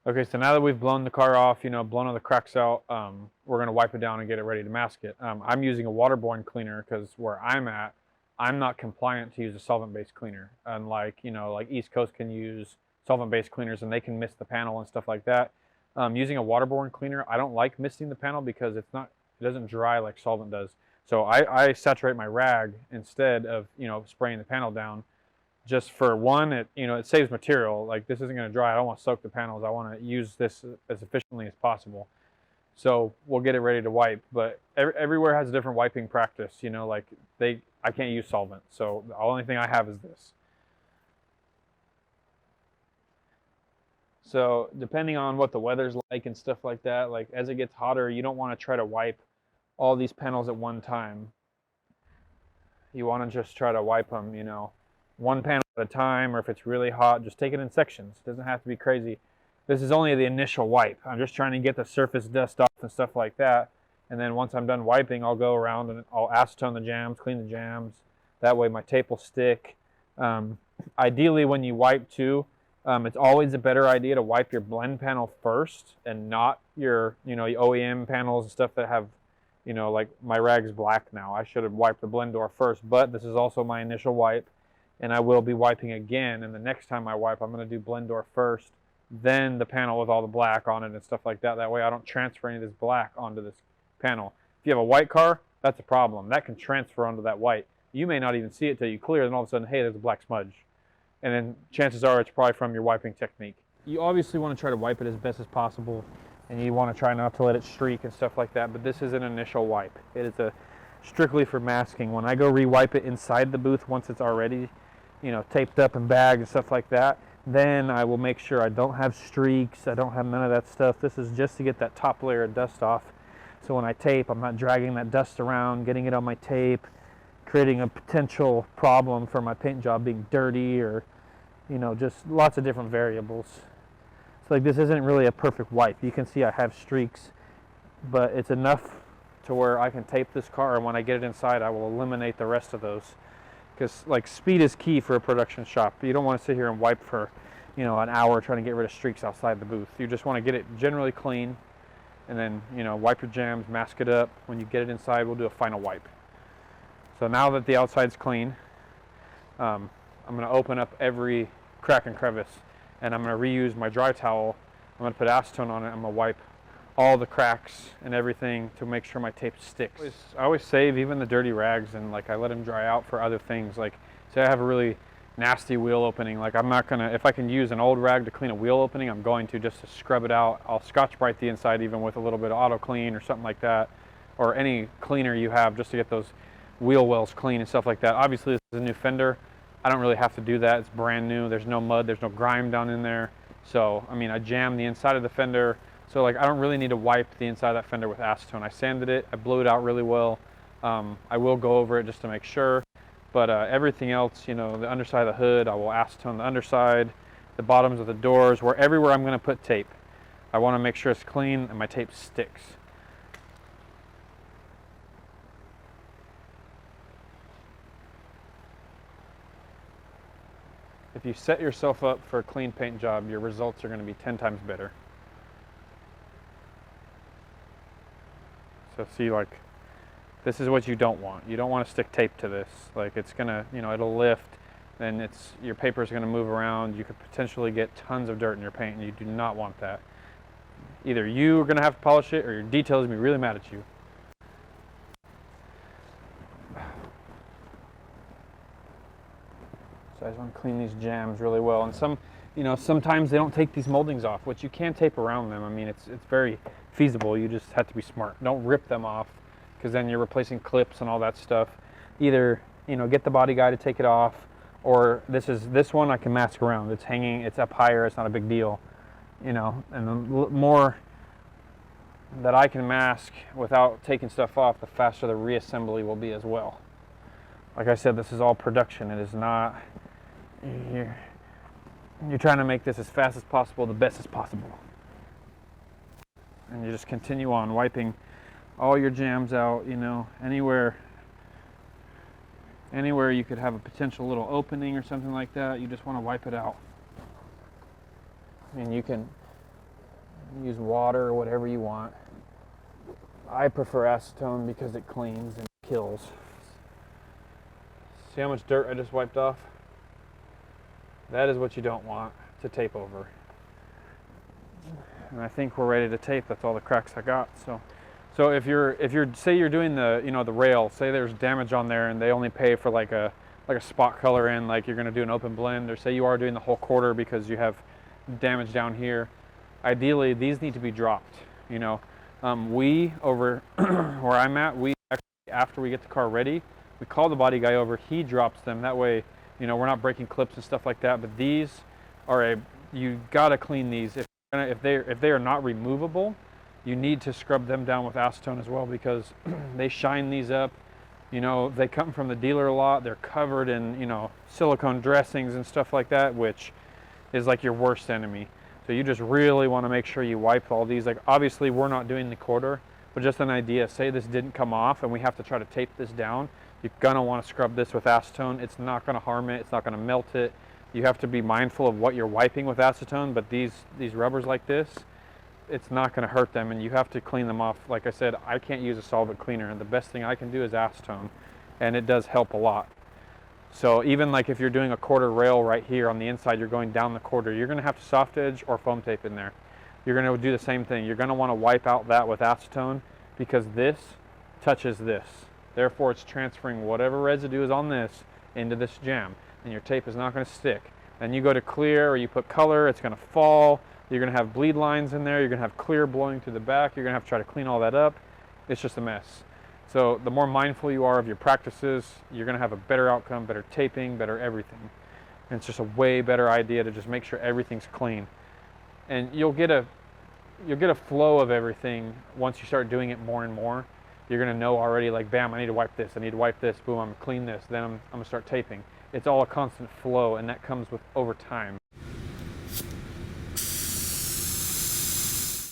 Okay, so now that we've blown the car off, blown all the cracks out, we're gonna wipe it down and get it ready to mask it. I'm using a waterborne cleaner because where I'm at, I'm not compliant to use a solvent-based cleaner. Unlike, like East Coast can use solvent-based cleaners and they can mist the panel and stuff like that. Using a waterborne cleaner, I don't like misting the panel because it doesn't dry like solvent does. So I saturate my rag instead of, spraying the panel down. Just for one, it saves material. Like, this isn't going to dry. I don't want to soak the panels. I want to use this as efficiently as possible. So we'll get it ready to wipe. But everywhere has a different wiping practice. Like I can't use solvent. So the only thing I have is this. So depending on what the weather's like and stuff like that, like as it gets hotter, you don't want to try to wipe all these panels at one time. You want to just try to wipe them, one panel at a time, or if it's really hot, just take it in sections. It doesn't have to be crazy. This is only the initial wipe. I'm just trying to get the surface dust off and stuff like that. And then once I'm done wiping, I'll go around and I'll acetone the jams, clean the jams. That way my tape will stick. Ideally, when you wipe too, it's always a better idea to wipe your blend panel first and not your, OEM panels and stuff that have, like my rag's black now. I should have wiped the blend door first, but this is also my initial wipe, and I will be wiping again. And the next time I wipe, I'm going to do blend door first, then the panel with all the black on it and stuff like that. That way I don't transfer any of this black onto this panel. If you have a white car, that's a problem. That can transfer onto that white. You may not even see it till you clear, and all of a sudden, hey, there's a black smudge. And then chances are it's probably from your wiping technique. You obviously want to try to wipe it as best as possible, and you want to try not to let it streak and stuff like that, but this is an initial wipe. It is strictly for masking. When I go re-wipe it inside the booth, once it's already, taped up and bagged and stuff like that, then I will make sure I don't have streaks, I don't have none of that stuff. This is just to get that top layer of dust off. So when I tape, I'm not dragging that dust around, getting it on my tape, creating a potential problem for my paint job being dirty, or just lots of different variables. So like, this isn't really a perfect wipe. You can see I have streaks, but it's enough to where I can tape this car, and when I get it inside, I will eliminate the rest of those. Because like, speed is key for a production shop. You don't want to sit here and wipe for an hour trying to get rid of streaks outside the booth. You just want to get it generally clean, and then wipe your jams, mask it up. When you get it inside, we'll do a final wipe. So now that the outside's clean, I'm going to open up every crack and crevice, and I'm going to reuse my dry towel. I'm going to put acetone on it. I'm going to wipe all the cracks and everything to make sure my tape sticks. I always save even the dirty rags, and like, I let them dry out for other things. Like, say I have a really nasty wheel opening, like, I'm not going to, if I can use an old rag to clean a wheel opening, I'm going to, just to scrub it out. I'll Scotch-Brite the inside even with a little bit of auto clean or something like that, or any cleaner you have, just to get those wheel wells clean and stuff like that. Obviously, this is a new fender. I don't really have to do that. It's brand new. There's no mud. There's no grime down in there. So, I mean, I jammed the inside of the fender. So, like, I don't really need to wipe the inside of that fender with acetone. I sanded it. I blew it out really well. I will go over it just to make sure. But everything else, the underside of the hood, I will acetone the underside, the bottoms of the doors, everywhere I'm going to put tape. I want to make sure it's clean and my tape sticks. If you set yourself up for a clean paint job, your results are going to be 10 times better. So see, like, this is what you don't want. You don't want to stick tape to this. Like, it's going to, it'll lift, then your paper is going to move around. You could potentially get tons of dirt in your paint, and you do not want that. Either you are going to have to polish it, or your detail is going to be really mad at you. So I just want to clean these jams really well. And sometimes they don't take these moldings off, which you can tape around them. I mean, it's very feasible. You just have to be smart. Don't rip them off, because then you're replacing clips and all that stuff. Either, get the body guy to take it off, or this one I can mask around. It's hanging, it's up higher, it's not a big deal. And the more that I can mask without taking stuff off, the faster the reassembly will be as well. Like I said, this is all production. It is not, you're trying to make this as fast as possible, the best as possible. And you just continue on wiping all your jams out, anywhere you could have a potential little opening or something like that, you just want to wipe it out. I mean, you can Use water or whatever you want. I prefer acetone because it cleans and kills. See how much dirt I just wiped off? That is what you don't want to tape over. And I think we're ready to tape. That's all the cracks I got. So if you're say you're doing the the rail, say there's damage on there and they only pay for like a spot color in, like you're going to do an open blend, or say you are doing the whole quarter because you have damage down here. Ideally, these need to be dropped. We over where I'm at, we actually, after we get the car ready, we call the body guy over. He drops them. That way, we're not breaking clips and stuff like that. But these are you gotta clean these. If they are not removable, you need to scrub them down with acetone as well, because they shine these up. They come from the dealer a lot. They're covered in silicone dressings and stuff like that, which is like your worst enemy. So you just really want to make sure you wipe all these. Like, obviously we're not doing the quarter, but just an idea. Say this didn't come off and we have to try to tape this down. You're gonna want to scrub this with acetone. It's not gonna harm it. It's not gonna melt it. You have to be mindful of what you're wiping with acetone, but these rubbers like this, it's not gonna hurt them, and you have to clean them off. Like I said, I can't use a solvent cleaner, and the best thing I can do is acetone, and it does help a lot. So even like if you're doing a quarter rail right here on the inside, you're going down the quarter, you're gonna have to soft edge or foam tape in there. You're gonna do the same thing. You're gonna wanna wipe out that with acetone, because this touches this. Therefore, it's transferring whatever residue is on this into this jam, and your tape is not gonna stick. And you go to clear or you put color, it's gonna fall. You're gonna have bleed lines in there. You're gonna have clear blowing through the back. You're gonna have to try to clean all that up. It's just a mess. So the more mindful you are of your practices, you're going to have a better outcome, better taping, better everything. And it's just a way better idea to just make sure everything's clean. And you'll get a flow of everything once you start doing it more and more. You're going to know already, like, bam, I need to wipe this, I need to wipe this, boom, I'm going to clean this, then I'm going to start taping. It's all a constant flow, and that comes with over time.